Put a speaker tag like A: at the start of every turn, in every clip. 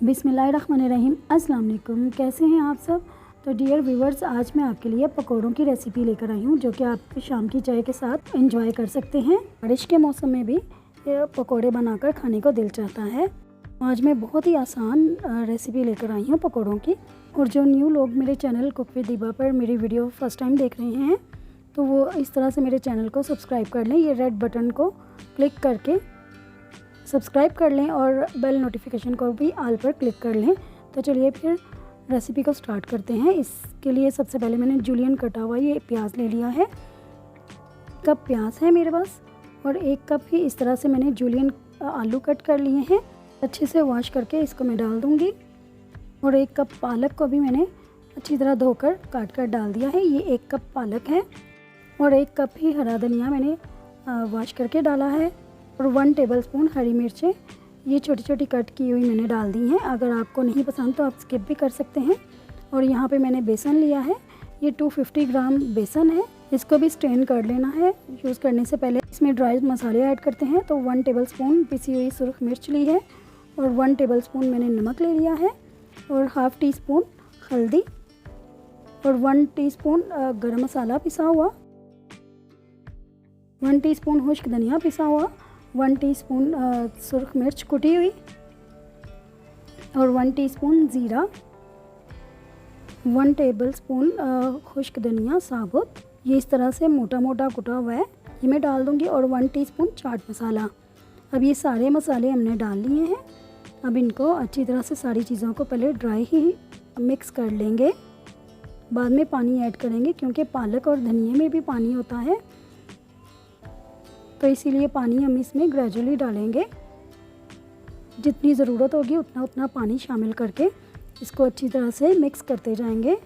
A: बिस्मिल्लाहिर्रहमानिर्रहीम। अस्सलाम वालेकुम। कैसे हैं आप सब? तो डियर व्यूवर्स, आज मैं आपके लिए पकोड़ों की रेसिपी लेकर आई हूँ जो कि आप शाम की चाय के साथ एंजॉय कर सकते हैं। बारिश के मौसम में भी ये पकोड़े बनाकर खाने को दिल चाहता है। आज मैं बहुत ही आसान रेसिपी लेकर आई हूँ पकोड़ों की। और जो न्यू लोग मेरे चैनल कुक विद दीबा पर मेरी वीडियो फर्स्ट टाइम देख रहे हैं तो वो इस तरह से मेरे चैनल को सब्सक्राइब कर लें। ये रेड बटन को क्लिक करके सब्सक्राइब कर लें और बेल नोटिफिकेशन को भी ऑल पर क्लिक कर लें। तो चलिए फिर रेसिपी को स्टार्ट करते हैं। इसके लिए सबसे पहले मैंने जूलियन कटा हुआ ये प्याज ले लिया है। कप प्याज है मेरे पास और 1 कप ही इस तरह से मैंने जूलियन आलू कट कर लिए हैं। अच्छे से वॉश करके इसको मैं डाल दूँगी। और 1 कप पालक को भी मैंने अच्छी तरह धोकर काट कर डाल दिया है। ये 1 कप पालक है। और 1 कप ही हरा धनिया मैंने वॉश करके डाला है। और 1 टेबलस्पून हरी मिर्चें ये छोटी छोटी कट की हुई मैंने डाल दी हैं। अगर आपको नहीं पसंद तो आप स्किप भी कर सकते हैं। और यहाँ पे मैंने बेसन लिया है। ये 250 ग्राम बेसन है। इसको भी स्ट्रेन कर लेना है। यूज़ करने से पहले इसमें ड्राई मसाले ऐड करते हैं। तो 1 टेबलस्पून पिसी हुई सुरख मिर्च ली है और 1 टेबलस्पून मैंने नमक ले लिया है और हाफ़ टी स्पून हल्दी और 1 टीस्पून गरम मसाला पिसा हुआ, 1 टीस्पून खुश्क धनिया पिसा हुआ, 1 टीस्पून सुरख मिर्च कुटी हुई और 1 टीस्पून ज़ीरा, 1 टेबलस्पून खुश्क धनिया साबुत, ये इस तरह से मोटा मोटा कुटा हुआ है, ये मैं डाल दूंगी। और 1 टीस्पून चाट मसाला। अब ये सारे मसाले हमने डाल लिए हैं। अब इनको अच्छी तरह से सारी चीज़ों को पहले ड्राई ही मिक्स कर लेंगे, बाद में पानी ऐड करेंगे क्योंकि पालक और धनिया में भी पानी होता है, तो इसीलिए पानी हम इसमें ग्रेजुअली डालेंगे। जितनी ज़रूरत होगी उतना उतना पानी शामिल करके इसको अच्छी तरह से मिक्स करते जाएंगे।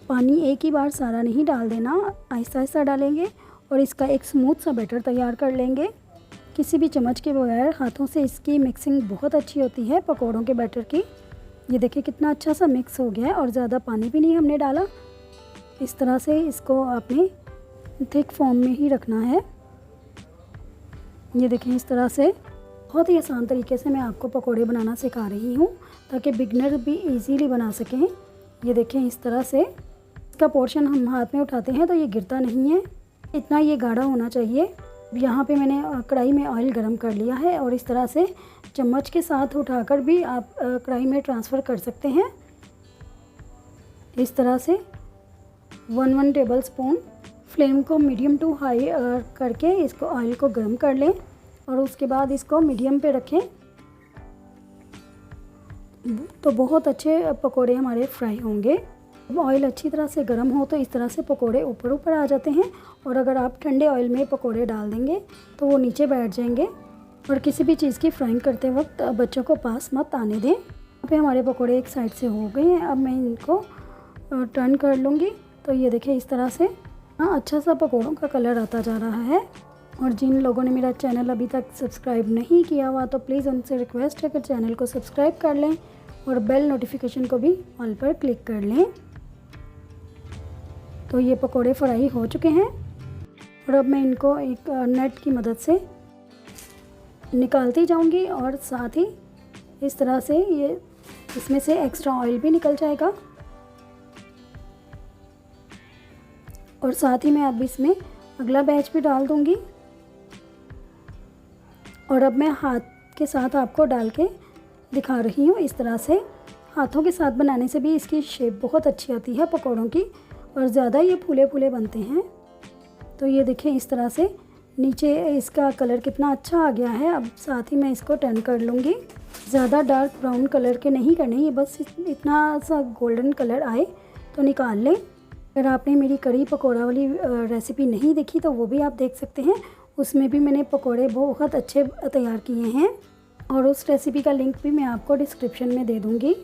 A: पानी एक ही बार सारा नहीं डाल देना, आहिस्ता आहिस्ता डालेंगे और इसका एक स्मूथ सा बैटर तैयार कर लेंगे। किसी भी चम्मच के बगैर हाथों से इसकी मिक्सिंग बहुत अच्छी होती है पकौड़ों के बैटर की। ये देखिए कितना अच्छा सा मिक्स हो गया है और ज़्यादा पानी भी नहीं हमने डाला। इस तरह से इसको आपने थिक फॉर्म में ही रखना है। ये देखें इस तरह से बहुत ही आसान तरीके से मैं आपको पकोड़े बनाना सिखा रही हूँ ताकि बिगनर भी इजीली बना सकें। ये देखें इस तरह से इसका पोर्शन हम हाथ में उठाते हैं तो ये गिरता नहीं है, इतना ये गाढ़ा होना चाहिए। यहाँ पे मैंने कढ़ाई में ऑयल गरम कर लिया है और इस तरह से चम्मच के साथ उठाकर भी आप कढ़ाई में ट्रांसफ़र कर सकते हैं। इस तरह से 1 टेबलस्पून फ्लेम को मीडियम टू हाई करके इसको ऑयल को गर्म कर लें और उसके बाद इसको मीडियम पे रखें तो बहुत अच्छे पकोड़े हमारे फ्राई होंगे। जब ऑयल अच्छी तरह से गर्म हो तो इस तरह से पकोड़े ऊपर ऊपर आ जाते हैं और अगर आप ठंडे ऑयल में पकोड़े डाल देंगे तो वो नीचे बैठ जाएंगे। और किसी भी चीज़ की फ्राइंग करते वक्त बच्चों को पास मत आने दें। यहाँ पे हमारे पकोड़े एक साइड से हो गए हैं। अब मैं इनको टर्न कर लूँगी। तो ये देखें इस तरह से अच्छा सा पकोड़ों का कलर आता जा रहा है। और जिन लोगों ने मेरा चैनल अभी तक सब्सक्राइब नहीं किया हुआ तो प्लीज़ उनसे रिक्वेस्ट है कि चैनल को सब्सक्राइब कर लें और बेल नोटिफिकेशन को भी ऑल पर क्लिक कर लें। तो ये पकोड़े फ्राई हो चुके हैं और अब मैं इनको एक नेट की मदद से निकालती जाऊंगी और साथ ही इस तरह से ये इसमें से एक्स्ट्रा ऑयल भी निकल जाएगा। और साथ ही मैं अब इसमें अगला बैच भी डाल दूंगी। और अब मैं हाथ के साथ आपको डाल के दिखा रही हूँ। इस तरह से हाथों के साथ बनाने से भी इसकी शेप बहुत अच्छी आती है पकौड़ों की और ज़्यादा ये फूले फूले बनते हैं। तो ये देखें इस तरह से नीचे इसका कलर कितना अच्छा आ गया है। अब साथ ही मैं इसको टर्न कर लूँगी। ज़्यादा डार्क ब्राउन कलर के नहीं करने, ये बस इतना सा गोल्डन कलर आए तो निकाल लें। अगर आपने मेरी कढ़ी पकौड़ा वाली रेसिपी नहीं देखी तो वो भी आप देख सकते हैं। उसमें भी मैंने पकोड़े बहुत अच्छे तैयार किए हैं और उस रेसिपी का लिंक भी मैं आपको डिस्क्रिप्शन में दे दूँगी।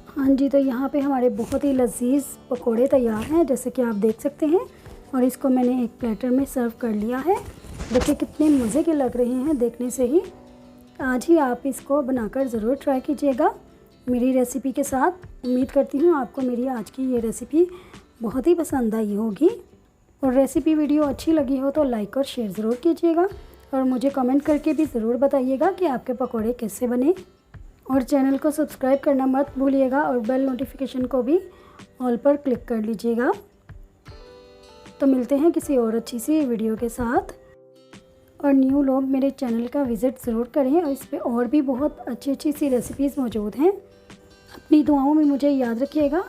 A: हाँ जी, तो यहाँ पे हमारे बहुत ही लजीज पकोड़े तैयार हैं जैसे कि आप देख सकते हैं। और इसको मैंने एक प्लेटर में सर्व कर लिया है। देखिए कितने मज़े के लग रहे हैं देखने से ही। आज ही आप इसको बनाकर ज़रूर ट्राई कीजिएगा मेरी रेसिपी के साथ। उम्मीद करती हूँ आपको मेरी आज की ये रेसिपी बहुत ही पसंद आई होगी। और रेसिपी वीडियो अच्छी लगी हो तो लाइक और शेयर ज़रूर कीजिएगा। और मुझे कमेंट करके भी ज़रूर बताइएगा कि आपके पकौड़े कैसे बने। और चैनल को सब्सक्राइब करना मत भूलिएगा और बेल नोटिफिकेशन को भी ऑल पर क्लिक कर लीजिएगा। तो मिलते हैं किसी और अच्छी सी वीडियो के साथ। और न्यू लोग मेरे चैनल का विज़िट ज़रूर करें, और इस पे और भी बहुत अच्छी सी रेसिपीज़ मौजूद हैं। अपनी दुआओं में मुझे याद रखिएगा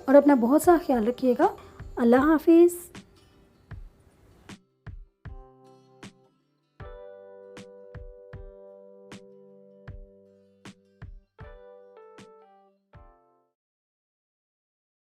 A: और अपना बहुत सा ख्याल रखिएगा। अल्लाह हाफिज़।